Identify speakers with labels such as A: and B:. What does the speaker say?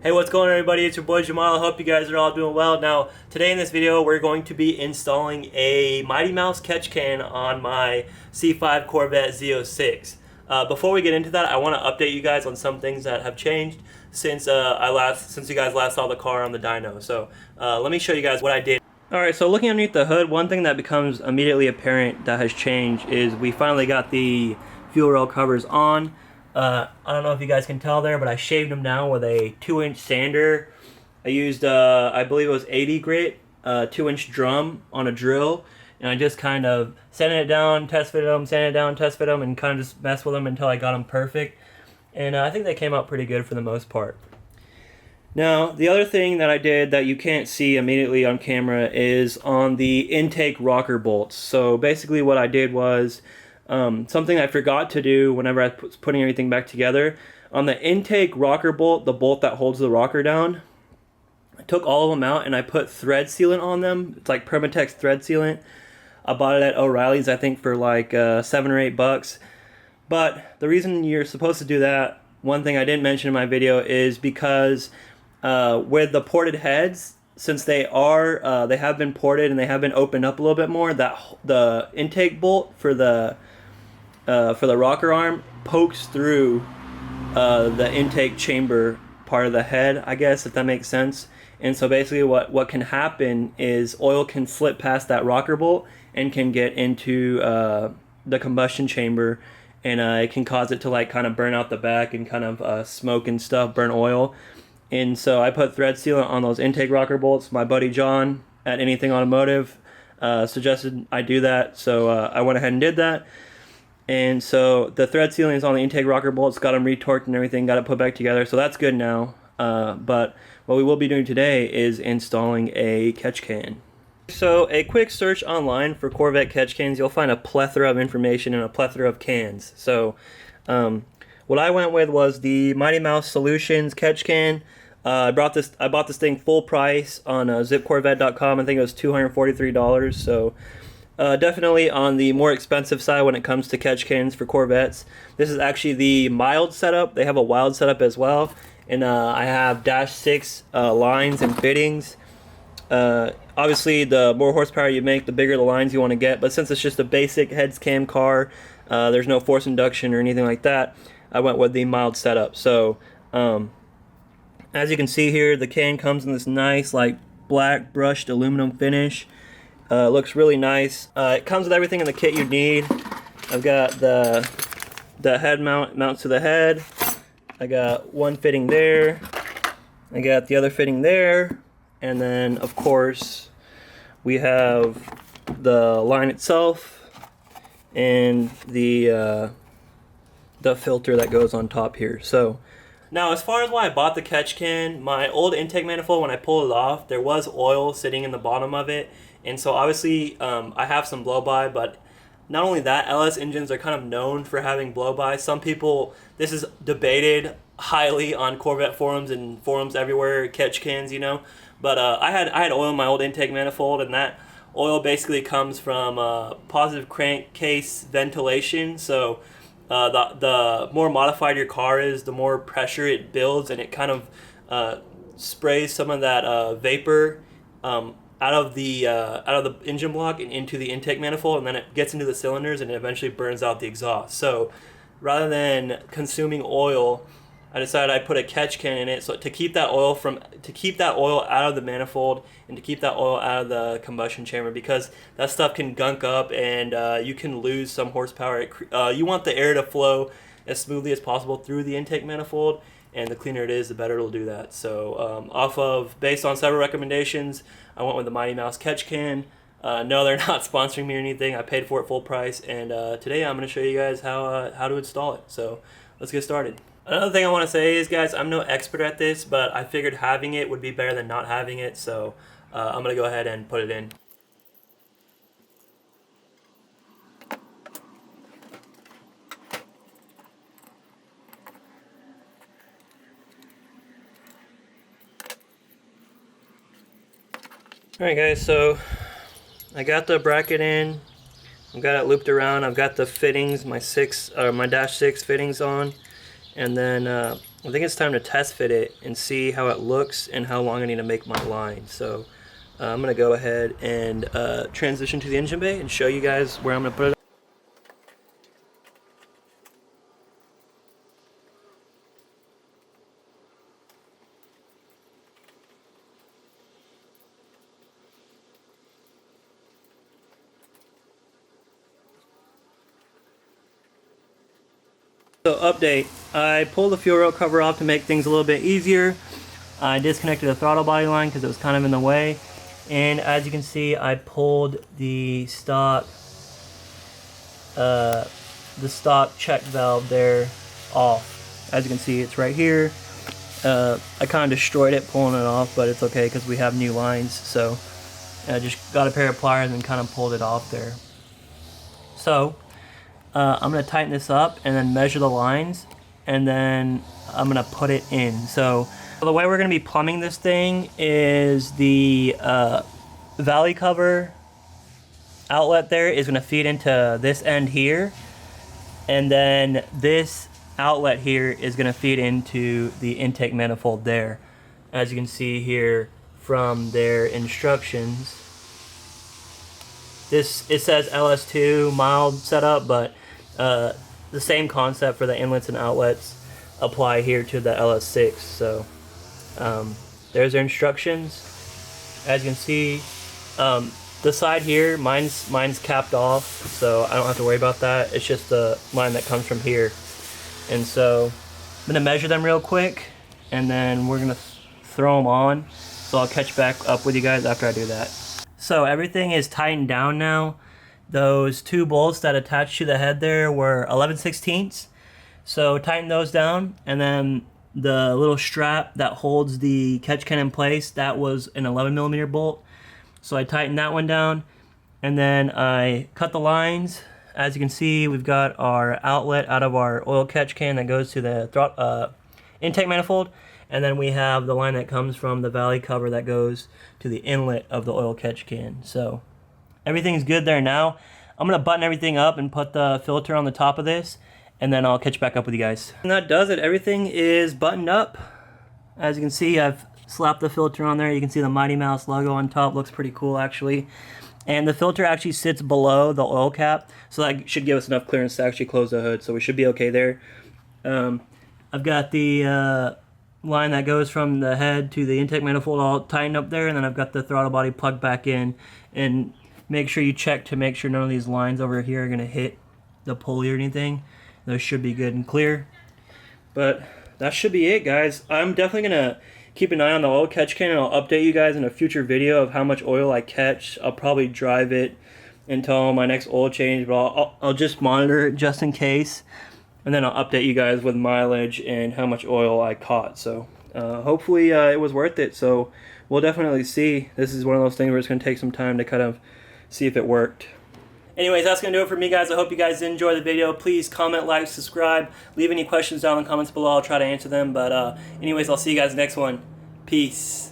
A: Hey, what's going on, everybody? It's your boy Jamal. I hope you guys are all doing well. Now, today in this video, we're going to be installing a Mightmouse catch can on my C5 Corvette Z06. Before we get into that, I want to update you guys on some things that have changed since since you guys last saw the car on the dyno. So let me show you guys what I did. Alright, so looking underneath the hood, one thing that becomes immediately apparent that has changed is we finally got the fuel rail covers on. I don't know if you guys can tell there, but I shaved them down with a 2-inch sander. I used, I believe it was 80 grit, 2-inch drum on a drill, and I just kind of sanded it down, test fitted them, sanded it down, test fitted them, and kind of just messed with them until I got them perfect. And I think they came out pretty good for the most part. Now, the other thing that I did that you can't see immediately on camera is on the intake rocker bolts. So basically what I did was, something I forgot to do whenever I was putting everything back together. On the intake rocker bolt, the bolt that holds the rocker down, I took all of them out and I put thread sealant on them. It's like Permatex thread sealant. I bought it at O'Reilly's, I think, for like $7 or $8. But the reason you're supposed to do that, one thing I didn't mention in my video, is because with the ported heads, since they have been ported and they have been opened up a little bit more, that the intake bolt for the rocker arm pokes through the intake chamber part of the head, I guess, if that makes sense. And so basically what can happen is oil can slip past that rocker bolt and can get into the combustion chamber, and it can cause it to like kind of burn out the back and kind of smoke and stuff, burn oil. And so I put thread sealant on those intake rocker bolts. My buddy John at Anything Automotive suggested I do that, so I went ahead and did that. And so the thread sealing is on the intake rocker bolts, got them retorqued and everything, got it put back together, so that's good now. But what we will be doing today is installing a catch can. So a quick search online for Corvette catch cans, you'll find a plethora of information and a plethora of cans. So what I went with was the Mightmouse Solutions catch can. I bought this thing full price on zipcorvette.com. I think it was $243. So definitely on the more expensive side when it comes to catch cans for Corvettes. This is actually the mild setup. They have a wild setup as well, and I have -6 lines and fittings. Obviously, the more horsepower you make, the bigger the lines you want to get. But since it's just a basic heads cam car, there's no force induction or anything like that, I went with the mild setup. So as you can see here, the can comes in this nice like black brushed aluminum finish. Looks really nice. It comes with everything in the kit you need. I've got the head mounts to the head. I got one fitting there. I got the other fitting there. And then, of course, we have the line itself and the filter that goes on top here. So now, as far as why I bought the catch can, my old intake manifold, when I pulled it off, there was oil sitting in the bottom of it. And so obviously I have some blow-by, but not only that, LS engines are kind of known for having blow-by. Some people, this is debated highly on Corvette forums and forums everywhere, catch cans, you know. But I had oil in my old intake manifold, and that oil basically comes from positive crankcase ventilation. So the more modified your car is, the more pressure it builds, and it kind of sprays some of that vapor out of the engine block and into the intake manifold, and then it gets into the cylinders and it eventually burns out the exhaust. So rather than consuming oil, I decided I'd put a catch can in it, so to keep that oil out of the manifold and to keep that oil out of the combustion chamber, because that stuff can gunk up and you can lose some horsepower. You want the air to flow as smoothly as possible through the intake manifold, and the cleaner it is, the better it'll do that. So based on several recommendations, I went with the Mightmouse catch can. No, they're not sponsoring me or anything. I paid for it full price, and today I'm going to show you guys how to install it. So let's get started. Another thing I want to say is, guys, I'm no expert at this, but I figured having it would be better than not having it, so I'm going to go ahead and put it in. Alright guys, so I got the bracket in, I've got it looped around, I've got the fittings, my -6 fittings on, and then I think it's time to test fit it and see how it looks and how long I need to make my line. So I'm going to go ahead and transition to the engine bay and show you guys where I'm going to put it. So update, I pulled the fuel rail cover off to make things a little bit easier. I disconnected the throttle body line because it was kind of in the way. And as you can see, I pulled the stock check valve there off. As you can see, it's right here. I kind of destroyed it pulling it off, but it's okay because we have new lines. So I just got a pair of pliers and kind of pulled it off there. So I'm going to tighten this up and then measure the lines, and then I'm going to put it in. So the way we're going to be plumbing this thing is the valley cover outlet there is going to feed into this end here, and then this outlet here is going to feed into the intake manifold there. As you can see here from their instructions, it says LS2 mild setup, but the same concept for the inlets and outlets apply here to the LS6. So there's their instructions. As you can see, the side here, mine's capped off, so I don't have to worry about that. It's just the line that comes from here. And so I'm gonna measure them real quick, and then we're gonna throw them on. So I'll catch back up with you guys after I do that. So everything is tightened down now. Those two bolts that attach to the head there were 11/16. So tighten those down, and then the little strap that holds the catch can in place, that was an 11mm bolt. So I tightened that one down, and then I cut the lines. As you can see, we've got our outlet out of our oil catch can that goes to the intake manifold, and then we have the line that comes from the valley cover that goes to the inlet of the oil catch can. So everything's good there now. I'm going to button everything up and put the filter on the top of this, and then I'll catch back up with you guys. And that does it. Everything is buttoned up. As you can see, I've slapped the filter on there. You can see the Mightmouse logo on top. Looks pretty cool, actually. And the filter actually sits below the oil cap, so that should give us enough clearance to actually close the hood, so we should be okay there. I've got the line that goes from the head to the intake manifold all tightened up there, and then I've got the throttle body plugged back in. And make sure you check to make sure none of these lines over here are going to hit the pulley or anything. Those should be good and clear. But that should be it, guys. I'm definitely going to keep an eye on the oil catch can, and I'll update you guys in a future video of how much oil I catch. I'll probably drive it until my next oil change, but I'll just monitor it just in case, and then I'll update you guys with mileage and how much oil I caught. So hopefully it was worth it. So we'll definitely see. This is one of those things where it's going to take some time to kind of see if it worked. Anyways, that's going to do it for me, guys. I hope you guys enjoyed the video. Please comment, like, subscribe. Leave any questions down in the comments below. I'll try to answer them. But anyways, I'll see you guys next one. Peace.